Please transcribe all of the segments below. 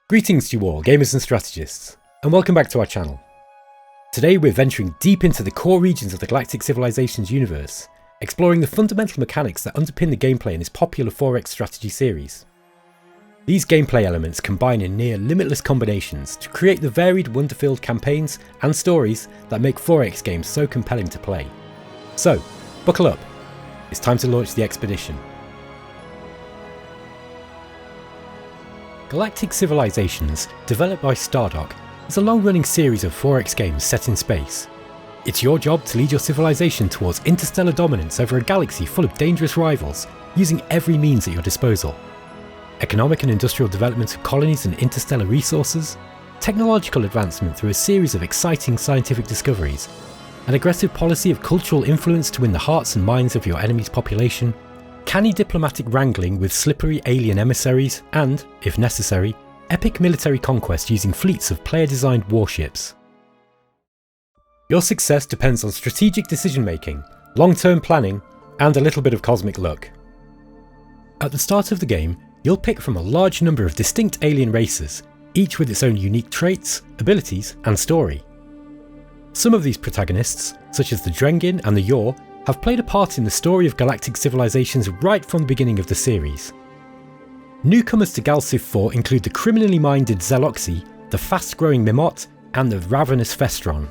Greetings to you all, gamers and strategists, and welcome back to our channel. Today we're venturing deep into the core regions of the Galactic Civilizations universe, exploring the fundamental mechanics that underpin the gameplay in this popular 4X strategy series. These gameplay elements combine in near limitless combinations to create the varied, wonder-filled campaigns and stories that make 4X games so compelling to play. So, buckle up, it's time to launch the expedition. Galactic Civilizations, developed by Stardock, is a long-running series of 4X games set in space. It's your job to lead your civilization towards interstellar dominance over a galaxy full of dangerous rivals, using every means at your disposal. Economic and industrial development of colonies and interstellar resources, technological advancement through a series of exciting scientific discoveries, an aggressive policy of cultural influence to win the hearts and minds of your enemy's population, canny diplomatic wrangling with slippery alien emissaries, and, if necessary, epic military conquest using fleets of player-designed warships. Your success depends on strategic decision-making, long-term planning, and a little bit of cosmic luck. At the start of the game, you'll pick from a large number of distinct alien races, each with its own unique traits, abilities, and story. Some of these protagonists, such as the Drengin and the Yor, have played a part in the story of Galactic Civilizations right from the beginning of the series. Newcomers to Galciv 4 include the criminally minded Zeloxy, the fast-growing Mimot, and the ravenous Festron.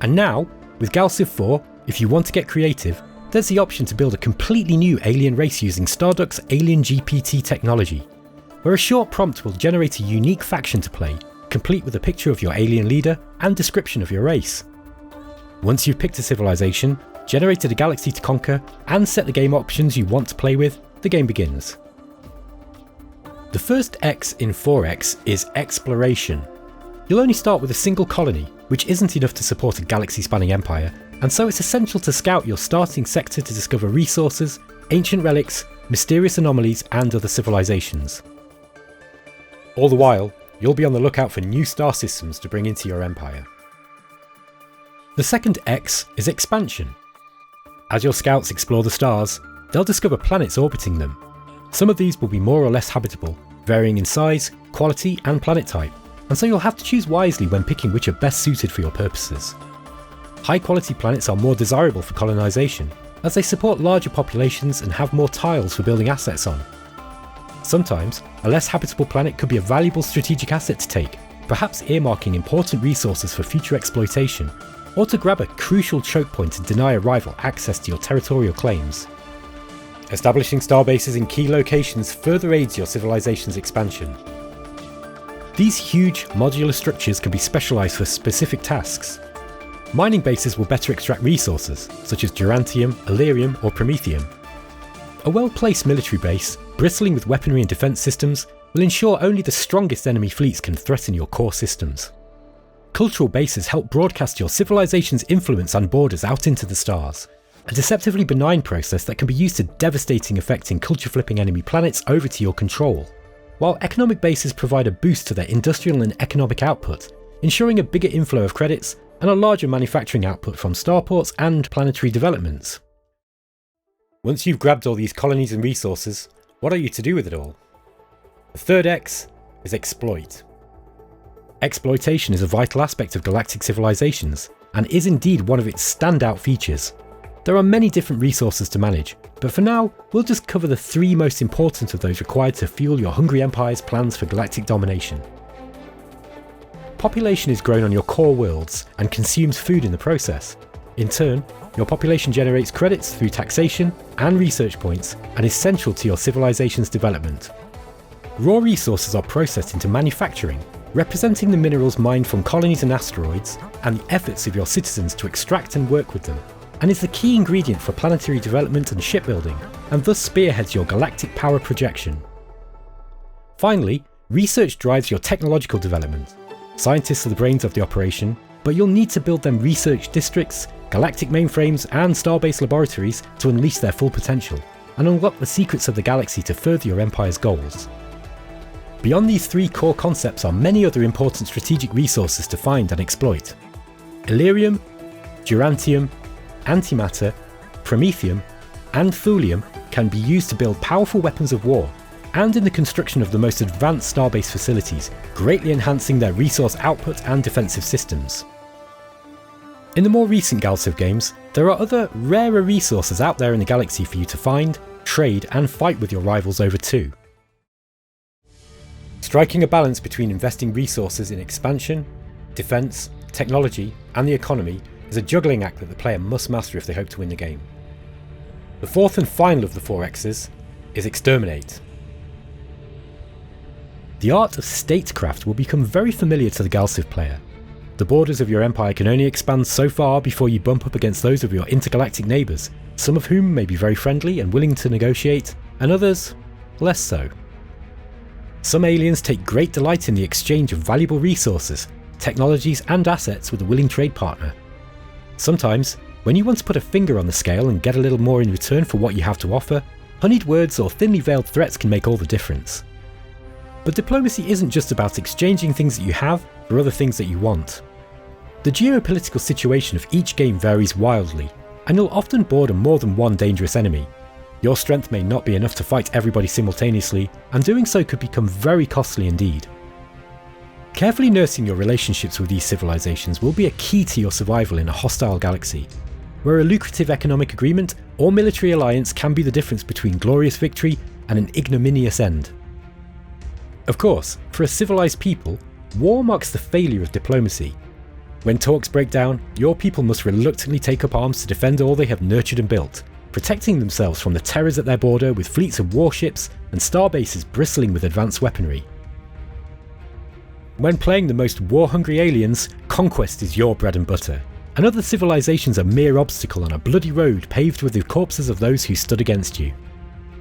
And now, with Galciv 4, if you want to get creative, there's the option to build a completely new alien race using Stardock's Alien GPT technology, where a short prompt will generate a unique faction to play, complete with a picture of your alien leader and description of your race. Once you've picked a civilization, generated a galaxy to conquer, and set the game options you want to play with, the game begins. The first X in 4X is Exploration. You'll only start with a single colony, which isn't enough to support a galaxy-spanning empire, and so it's essential to scout your starting sector to discover resources, ancient relics, mysterious anomalies, and other civilizations. All the while, you'll be on the lookout for new star systems to bring into your empire. The second X is Expansion. As your scouts explore the stars, they'll discover planets orbiting them. Some of these will be more or less habitable, varying in size, quality, and planet type, and so you'll have to choose wisely when picking which are best suited for your purposes. High-quality planets are more desirable for colonisation, as they support larger populations and have more tiles for building assets on. Sometimes, a less habitable planet could be a valuable strategic asset to take, perhaps earmarking important resources for future exploitation, or to grab a crucial choke point and deny a rival access to your territorial claims. Establishing starbases in key locations further aids your civilization's expansion. These huge, modular structures can be specialised for specific tasks. Mining bases will better extract resources, such as Durantium, Elerium, or Promethium. A well-placed military base, bristling with weaponry and defence systems, will ensure only the strongest enemy fleets can threaten your core systems. Cultural bases help broadcast your civilization's influence and borders out into the stars, a deceptively benign process that can be used to devastating effect in culture-flipping enemy planets over to your control, while economic bases provide a boost to their industrial and economic output, ensuring a bigger inflow of credits and a larger manufacturing output from starports and planetary developments. Once you've grabbed all these colonies and resources, what are you to do with it all? The third X is Exploit. Exploitation is a vital aspect of Galactic Civilizations, and is indeed one of its standout features. There are many different resources to manage, but for now, we'll just cover the three most important of those required to fuel your hungry empire's plans for galactic domination. Population is grown on your core worlds, and consumes food in the process. In turn, your population generates credits through taxation and research points, and is central to your civilization's development. Raw resources are processed into manufacturing, representing the minerals mined from colonies and asteroids, and the efforts of your citizens to extract and work with them, and is the key ingredient for planetary development and shipbuilding, and thus spearheads your galactic power projection. Finally, research drives your technological development. Scientists are the brains of the operation, but you'll need to build them research districts, galactic mainframes, and starbase laboratories to unleash their full potential, and unlock the secrets of the galaxy to further your empire's goals. Beyond these three core concepts are many other important strategic resources to find and exploit. Elerium, Durantium, Antimatter, Promethium, and Thulium can be used to build powerful weapons of war, and in the construction of the most advanced starbase facilities, greatly enhancing their resource output and defensive systems. In the more recent Galciv games, there are other, rarer resources out there in the galaxy for you to find, trade, and fight with your rivals over too. Striking a balance between investing resources in expansion, defense, technology, and the economy is a juggling act that the player must master if they hope to win the game. The fourth and final of the 4 X's is Exterminate. The art of statecraft will become very familiar to the Galciv player. The borders of your empire can only expand so far before you bump up against those of your intergalactic neighbours, some of whom may be very friendly and willing to negotiate, and others less so. Some aliens take great delight in the exchange of valuable resources, technologies and assets with a willing trade partner. Sometimes, when you want to put a finger on the scale and get a little more in return for what you have to offer, honeyed words or thinly veiled threats can make all the difference. But diplomacy isn't just about exchanging things that you have for other things that you want. The geopolitical situation of each game varies wildly, and you'll often board more than one dangerous enemy. Your strength may not be enough to fight everybody simultaneously, and doing so could become very costly indeed. Carefully nursing your relationships with these civilizations will be a key to your survival in a hostile galaxy, where a lucrative economic agreement or military alliance can be the difference between glorious victory and an ignominious end. Of course, for a civilized people, war marks the failure of diplomacy. When talks break down, your people must reluctantly take up arms to defend all they have nurtured and built, protecting themselves from the terrors at their border with fleets of warships and starbases bristling with advanced weaponry. When playing the most war-hungry aliens, conquest is your bread and butter, and other civilizations a mere obstacle on a bloody road paved with the corpses of those who stood against you.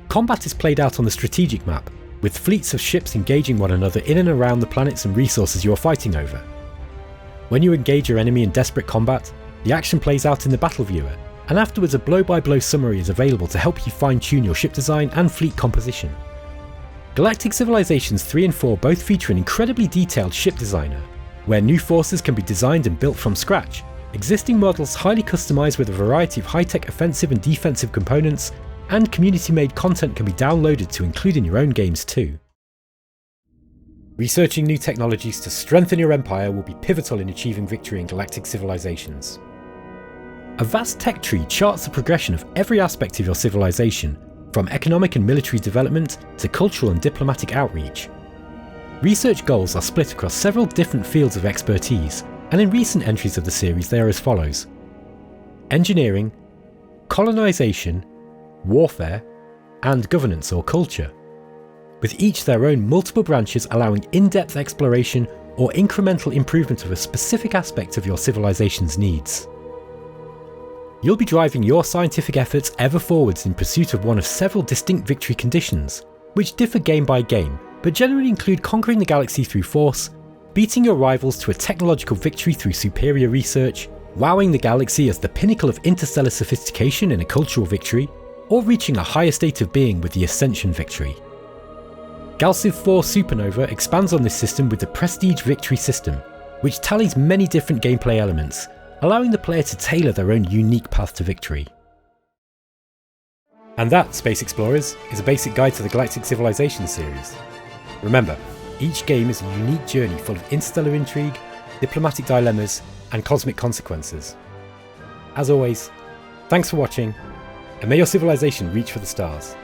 Combat is played out on the strategic map, with fleets of ships engaging one another in and around the planets and resources you are fighting over. When you engage your enemy in desperate combat, the action plays out in the battle viewer, and afterwards a blow-by-blow summary is available to help you fine-tune your ship design and fleet composition. Galactic Civilizations 3 and 4 both feature an incredibly detailed ship designer, where new forces can be designed and built from scratch, existing models highly customised with a variety of high-tech offensive and defensive components, and community-made content can be downloaded to include in your own games too. Researching new technologies to strengthen your empire will be pivotal in achieving victory in Galactic Civilizations. A vast tech tree charts the progression of every aspect of your civilization, from economic and military development to cultural and diplomatic outreach. Research goals are split across several different fields of expertise, and in recent entries of the series they are as follows: engineering, colonization, warfare, and governance or culture, with each their own multiple branches allowing in-depth exploration or incremental improvement of a specific aspect of your civilization's needs. You'll be driving your scientific efforts ever forwards in pursuit of one of several distinct victory conditions, which differ game by game, but generally include conquering the galaxy through force, beating your rivals to a technological victory through superior research, wowing the galaxy as the pinnacle of interstellar sophistication in a cultural victory, or reaching a higher state of being with the Ascension victory. Galciv 4 Supernova expands on this system with the Prestige Victory system, which tallies many different gameplay elements, allowing the player to tailor their own unique path to victory. And that, Space Explorers, is a basic guide to the Galactic Civilization series. Remember, each game is a unique journey full of interstellar intrigue, diplomatic dilemmas, and cosmic consequences. As always, thanks for watching, and may your civilization reach for the stars.